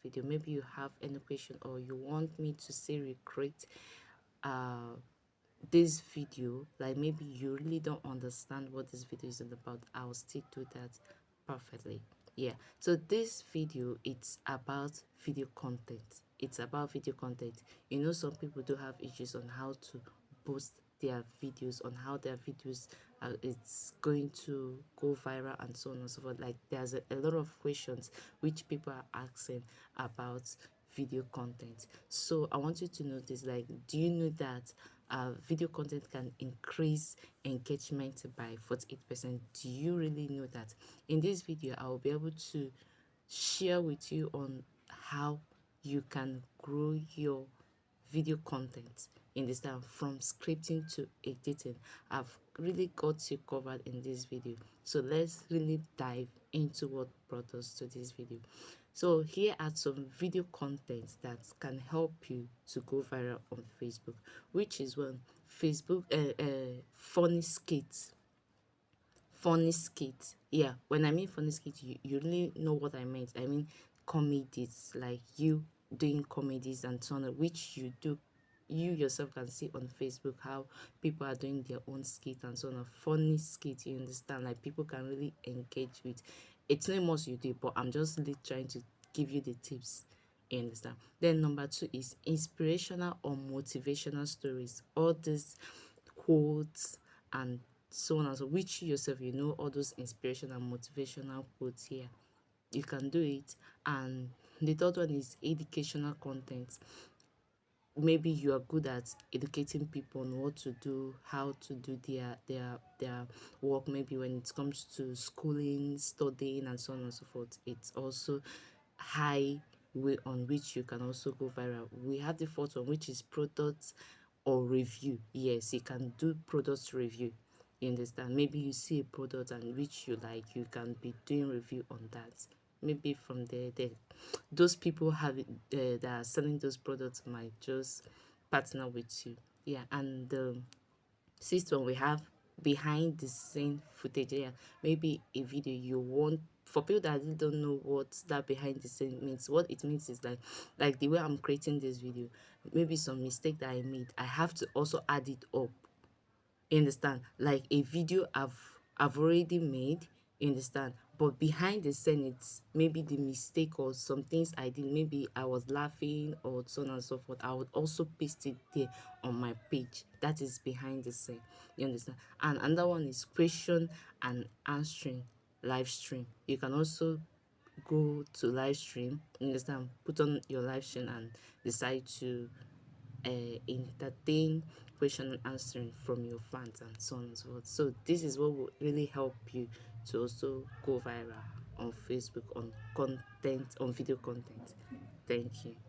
video. Maybe you have any question or you want me to say recreate this video, like maybe you really don't understand what this video is all about, I'll still do that perfectly. Yeah, so this video, it's about video content. It's about video content. You know, some people do have issues on how to post their videos, on how their videos it's going to go viral and so on and so forth. Like there's a lot of questions which people are asking about video content. So I want you to know this, like, do you know that video content can increase engagement by 48%? Do you really know that? In this video, I will be able to share with you on how you can grow your video content in this time, from scripting to editing. I've really got you covered in this video, so let's really dive into what brought us to this video. So here are some video content that can help you to go viral on Facebook, which is one, Facebook funny skits. Funny skit. Yeah, when I mean funny skit, you really know what I meant. I mean comedies, like you doing comedies and so on, which you yourself can see on Facebook how people are doing their own skit and so on. A funny skit, you understand, like people can really engage with. It's not much you do, but I'm just really trying to give you the tips, you understand. Then number two is inspirational or motivational stories. All these quotes and so on and so, which you yourself, you know, all those inspirational and motivational quotes here, you can do it. And the third one is educational content. Maybe you are good at educating people on what to do, how to do their work, maybe when it comes to schooling, studying and so on and so forth. It's also high way on which you can also go viral. We have the fourth one, which is products or review. Yes, you can do product review, you understand. Maybe you see a product and which you like, you can be doing review on that. Maybe from there, those people have it, that are selling those products might just partner with you. Yeah, and sixth one, we have behind the scene footage. Yeah, maybe a video you want, for people that really don't know what that behind the scene means. What it means is like the way I'm creating this video, maybe some mistake that I made, I have to also add it up, you understand, like a video I've already made, you understand, but behind the scene it's maybe the mistake or some things I did, maybe I was laughing or so on and so forth, I would also paste it there on my page. That is behind the scene, you understand. And another one is question and answering live stream. You can also go to live stream, you understand, put on your live stream and decide to entertain question and answering from your fans and so on and so forth. So this is what will really help you to also go viral on Facebook on content, on video content. Thank you.